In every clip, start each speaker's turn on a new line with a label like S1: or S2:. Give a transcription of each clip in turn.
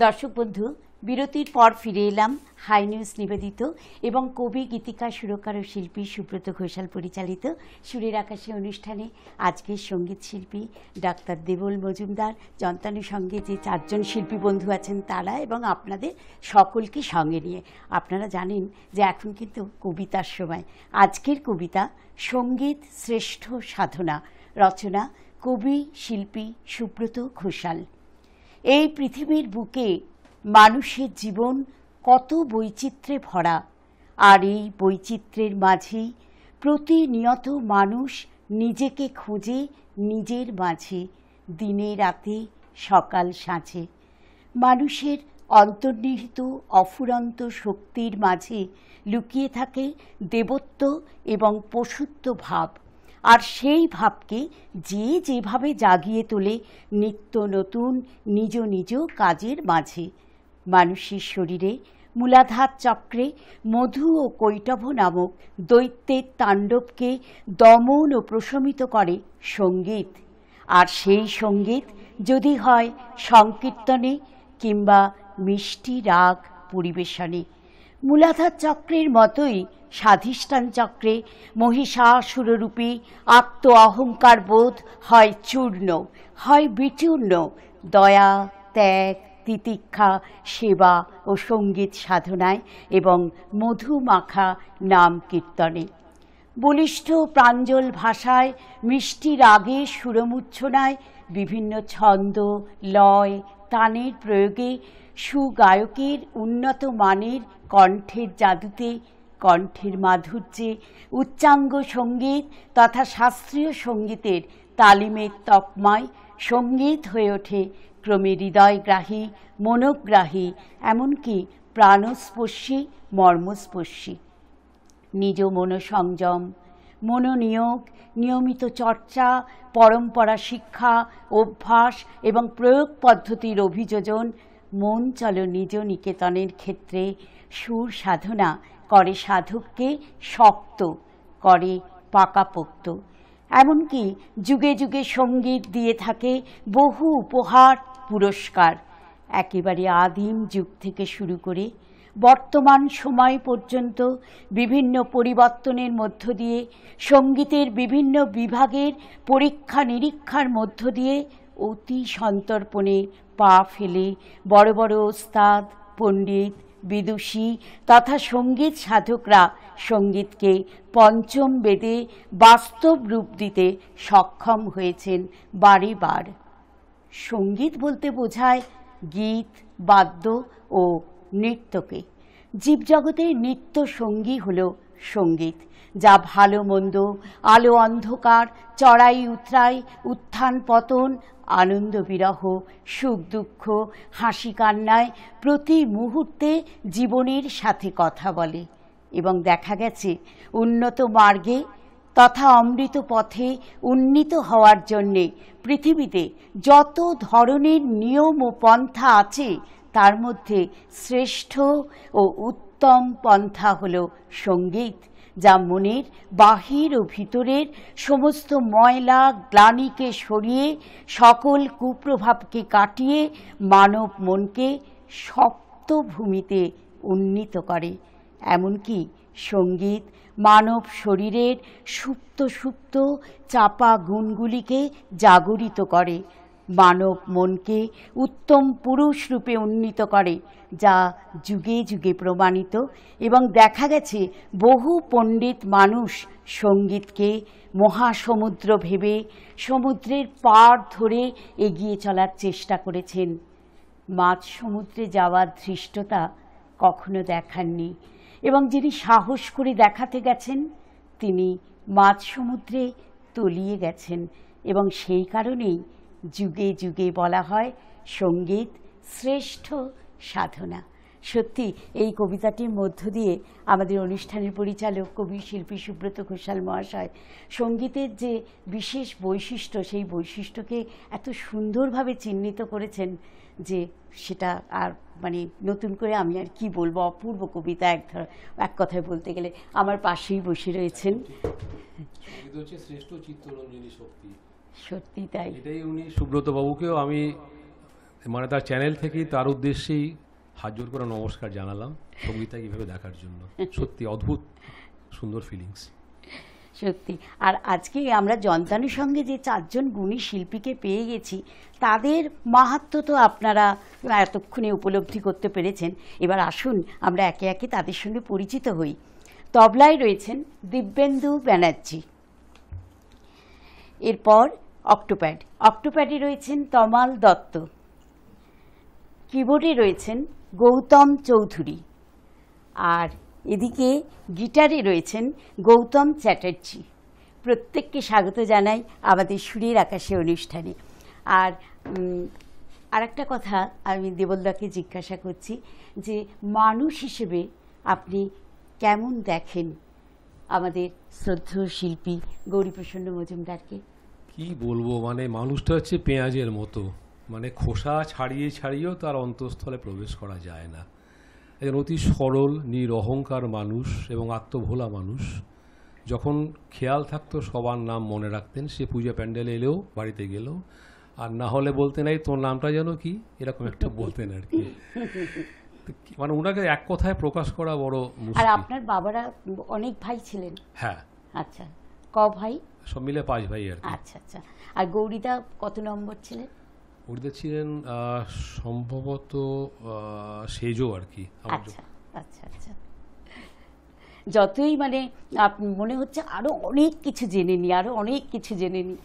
S1: দর্শক বন্ধু, বিরতির পর ফিরে এলাম হাই নিউজ নিবেদিত এবং কবি, গীতিকার, সুরকার ও শিল্পী সুব্রত ঘোষাল পরিচালিত সুরের আকাশে অনুষ্ঠানে। আজকের সঙ্গীত শিল্পী ডাক্তার দেবল মজুমদার, যন্ত্রাণু সঙ্গে যে চারজন শিল্পী বন্ধু আছেন তারা এবং আপনাদের সকলকে সঙ্গে নিয়ে। আপনারা জানেন যে এখন কিন্তু কবিতার সময়। আজকের কবিতা সঙ্গীত শ্রেষ্ঠ সাধনা, রচনা কবি শিল্পী সুব্রত ঘোষাল। এই পৃথিবীর বুকে মানুষের জীবন কত বৈচিত্র্যে ভরা, আর এই বৈচিত্র্যের মাঝেই প্রতিনিয়ত মানুষ নিজেকে খোঁজে নিজের মাঝে, দিনে রাতে সকাল সাঁঝে। মানুষের অন্তর্নিহিত অফুরন্ত শক্তির মাঝে লুকিয়ে থাকে দেবত্ব এবং পশুত্ব ভাব, আর সেই ভাবকে যে যেভাবে জাগিয়ে তোলে নিত্য নতুন নিজ নিজ কাজের মাঝে। মানুষের শরীরে মূলাধার চক্রে মধু ও কৈটভ নামক দৈত্যের তাণ্ডবকে দমন ও প্রশমিত করে সঙ্গীত। আর সেই সঙ্গীত যদি হয় সংকীর্তনে কিংবা মিষ্টি রাগ পরিবেশনে। মূলাধার চক্রের মতোই স্বাধিষ্ঠান চক্রে মহিষাসুররূপী আত্ম অহংকার বোধ হয় চূর্ণ, হয় বিচূর্ণ দয়া, ত্যাগ, তিতিক্ষা, সেবা ও সঙ্গীত সাধনায় এবং মধুমাখা নাম কীর্তনে। বলিষ্ঠ প্রাঞ্জল ভাষায়, মিষ্টি রাগে, সুরমূর্ছনায়, বিভিন্ন ছন্দ, লয়, তানের প্রয়োগে, সুগায়কের উন্নত মানের কণ্ঠের জাদুতে, কণ্ঠের মাধুর্যে, উচ্চাঙ্গ সঙ্গীত তথা শাস্ত্রীয় সঙ্গীতের তালিমের তকমায় সঙ্গীত হয়ে ওঠে ক্রমে হৃদয়গ্রাহী, মনোগ্রাহী, এমনকি প্রাণস্পর্শী, মর্মস্পর্শী। নিজ মনোসংযম, মনোনিয়োগ, নিয়মিত চর্চা, পরম্পরা শিক্ষা, অভ্যাস এবং প্রয়োগ পদ্ধতির অভিযোজন মন চলো নিজ নিকেতনের ক্ষেত্রে সুর সাধনা করে সাধককে শক্ত, করে পাকাপোক্ত। এমনকি যুগে যুগে সঙ্গীত দিয়ে থাকে বহু উপহার, পুরস্কার। একেবারে আদিম যুগ থেকে শুরু করে বর্তমান সময় পর্যন্ত বিভিন্ন পরিবর্তনের মধ্য দিয়ে, সঙ্গীতের বিভিন্ন বিভাগের পরীক্ষা নিরীক্ষার মধ্য দিয়ে অতি সন্তর্পণে পা ফেলে বড় বড় ওস্তাদ, পণ্ডিত, বিদুষী তথা সঙ্গীত সাধকরা সঙ্গীতকে পঞ্চম বেদে বাস্তব রূপ দিতে সক্ষম হয়েছেন বারে বার। সঙ্গীত বলতে বোঝায় গীত, বাদ্য ও নৃত্যকে। জীবজগতের নিত্য সঙ্গী হল সঙ্গীত, যা ভালো মন্দ, আলো অন্ধকার, চড়াই উতরাই, উত্থান পতন, আনন্দ বিরহ, সুখ দুঃখ, হাসি কান্নায় প্রতি মুহূর্তে জীবনের সাথে কথা বলে। এবং দেখা গেছে উন্নত মার্গে তথা অমৃত পথে উন্নীত হওয়ার জন্যে পৃথিবীতে যত ধরনের নিয়ম ও পন্থা আছে তার মধ্যে শ্রেষ্ঠ ও উত্তম পন্থা হল সঙ্গীত, যা মনের বাহির ও ভিতরের সমস্ত ময়লা গ্লানিকে সরিয়ে সকল কুপ্রভাবকে কাটিয়ে মানব মনকে সপ্তভূমিতে উন্নীত করে। এমনকি সঙ্গীত মানব শরীরের সুপ্ত সুপ্ত চাপা গুণগুলিকে জাগরিত করে, মানব মনকে উত্তম পুরুষ রূপে উন্নীত করে, যা যুগে যুগে প্রমাণিত। এবং দেখা গেছে বহু পণ্ডিত মানুষ সঙ্গীতকে মহাসমুদ্র ভেবে সমুদ্রের পাড় ধরে এগিয়ে চলার চেষ্টা করেছেন। মাঝ সমুদ্রে যাওয়ার ধৃষ্টতা কখনো দেখাননি, এবং যিনি সাহস করে দেখাতে গেছেন তিনি মাঝ সমুদ্রে তলিয়ে গেছেন। এবং সেই কারণেই যুগে যুগে বলা হয় সঙ্গীত শ্রেষ্ঠ সাধনা। সত্যি এই কবিতাটির মধ্য দিয়ে আমাদের অনুষ্ঠানের পরিচালক কবি শিল্পী সুব্রত ঘোষাল মহাশয় সঙ্গীতের যে বিশেষ বৈশিষ্ট্য, সেই বৈশিষ্ট্যকে এত সুন্দরভাবে চিহ্নিত করেছেন যে সেটা আর মানে নতুন করে আমি আর কি বলবো। অপূর্ব কবিতা, এক কথায় বলতে গেলে আমার পাশেই বসে রয়েছেন।
S2: শ্রেষ্ঠ চিত্তরঞ্জনী শক্তি,
S1: সত্যি তাই।
S2: এটাই উনি সুব্রত বাবুকেও আমি মানে তার চ্যানেল থেকেই তার উদ্দেশ্যেই হাত জোর করে নমস্কার জানালাম সঙ্গীতটাকে এইভাবে দেখার জন্য। সত্যি অদ্ভুত সুন্দর ফিলিংস।
S1: সত্যি। আর আজকে আমরা যন্ত্রানুর সঙ্গে যে 4 জন গুণী শিল্পীকে পেয়ে গেছি, তাদের মাহাত্ম্য তো আপনারা এতক্ষণে উপলব্ধি করতে পেরেছেন। এবার আসুন আমরা একে একে তাদের সঙ্গে পরিচিত হই। তবলায় রয়েছেন দিব্যেন্দু ব্যানার্জি, এরপর অক্টোপ্যাডে রয়েছেন তমাল দত্ত, কিবোর্ডে রয়েছেন গৌতম চৌধুরী, আর এদিকে গিটারে রয়েছেন গৌতম চ্যাটার্জি। প্রত্যেককে স্বাগত জানাই আমাদের সুরের আকাশে অনুষ্ঠানে। আর আরেকটা কথা আমি দেবলদাকে জিজ্ঞাসা করছি যে মানুষ হিসেবে আপনি কেমন দেখেন আমাদের শ্রদ্ধেয় শিল্পী গৌরীপ্রসন্ন মজুমদারকে?
S2: কি বলবো, মানে মানুষটা হচ্ছে পেঁয়াজের মতো, মানে খোসা ছাড়িয়ে ছাড়িয়েও তার অন্তঃস্থলে প্রবেশ করা যায় না। একজন অতি সরল নিরহংকার মানুষ এবং আত্মভোলা মানুষ। যখন খেয়াল থাকতো সবার নাম মনে রাখতেন, সে পূজা প্যান্ডেলে এলেও বাড়িতে গেলেও, আর না হলে বলতেন এই তোর নামটা যেন কি, এরকম একটা বলতেন আর কি। মানে ওনাকে এক কথায় প্রকাশ করা বড় মুশকিল।
S1: আর আপনার বাবারা অনেক ভাই ছিলেন?
S2: হ্যাঁ।
S1: আচ্ছা, ক ভাই?
S2: সব মিলে 5 ভাই আর কি।
S1: আচ্ছা আচ্ছা। আর গৌরীদা কত নম্বর ছিলেন?
S2: গৌরীদা ছিলেন সম্ভবত সেজো আর কি।
S1: আচ্ছা আচ্ছা আচ্ছা। যতই মানে মনে হচ্ছে আরো অনেক কিছু জেনে নিই, আরো অনেক কিছু জেনে নিই।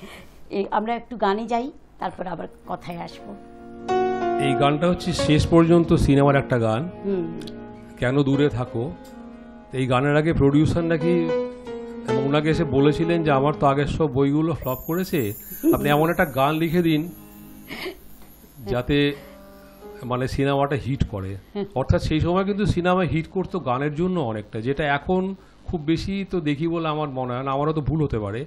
S1: আমরা একটু গানে যাই, তারপর আবার কথায় আসবো।
S2: এই গানটা হচ্ছে শেষ পর্যন্ত সিনেমার একটা গান, কেন দূরে থাকো। এই গানের আগে প্রডিউসার নাকি ওনাকে এসে বলেছিলেন যে আমার তো আগের সব বইগুলো ফ্লপ করেছে, আপনি এমন একটা গান লিখে দিন যাতে মানে সিনেমাটা হিট করে। অর্থাৎ সেই সময় কিন্তু সিনেমা হিট করতো গানের জন্য অনেকটা, যেটা এখন খুব বেশি তো দেখি বলে আমার মনে হয় না। আমারও তো ভুল হতে পারে,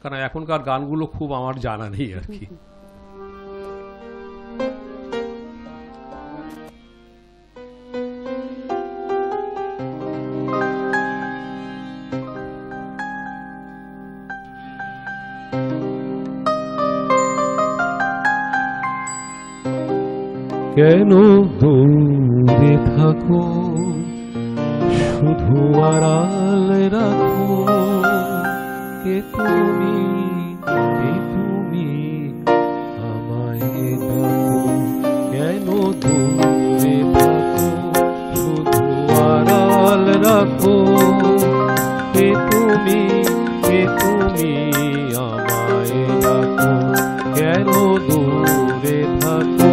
S2: কারণ এখনকার গানগুলো খুব আমার জানা নেই আর কি। কেন দূরে থাকো, শুধু আড়াল রাখো, কে তুমি আমায় ডাকো। কেন দূরে থাকো, শুধু আড়াল রাখো, কে তুমি আমায় ডাকো। কেন দূরে থাকো।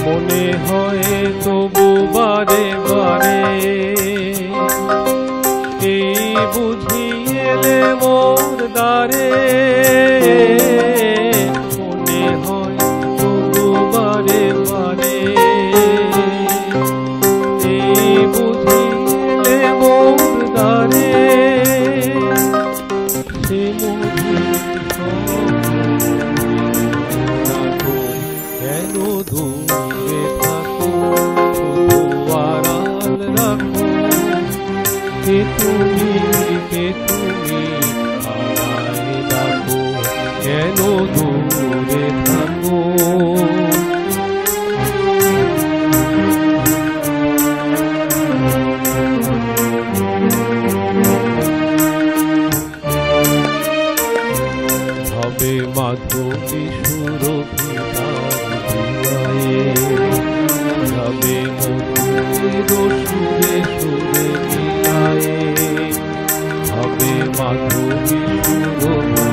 S2: মনে হয় তবু বারে বারে এই বুঝি এলে মোর দ্বারে। মনে হয় তবু বারে বারে এই বুঝি এলে মোর দ্বারে। সে কেন দূরে থাকো, শুধু আড়াল রাখো, কে তুমি আমায় ডাকো। কেন দূরে থাকো। হবে মাধবী যাবে মধুর সুরে সুরে মিলায়ে। হবে মাধবী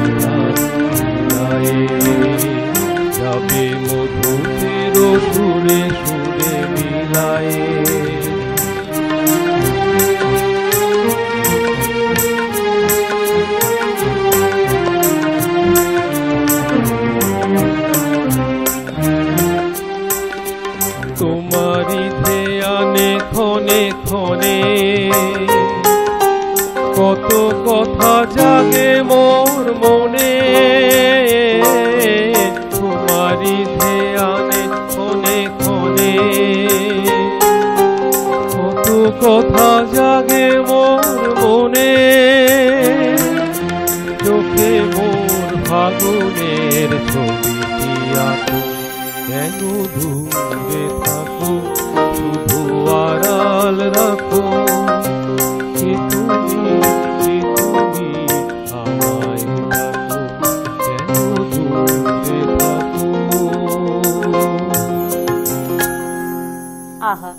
S2: মিলায়ে, যাবে মধুর সুরে সুরে মিলায়ে। তোমারি ধ্যানে ক্ষণে ক্ষণে কত কথা জাগে কথা জাগে মোর মনে, চোখে মোর ফাগুনের ছবিটি আঁকো, কেন দূরে থাকো শুধু আড়াল রাখো, কে তুমি আমায় ডাকো, কেন দূরে থাকো।
S1: আহা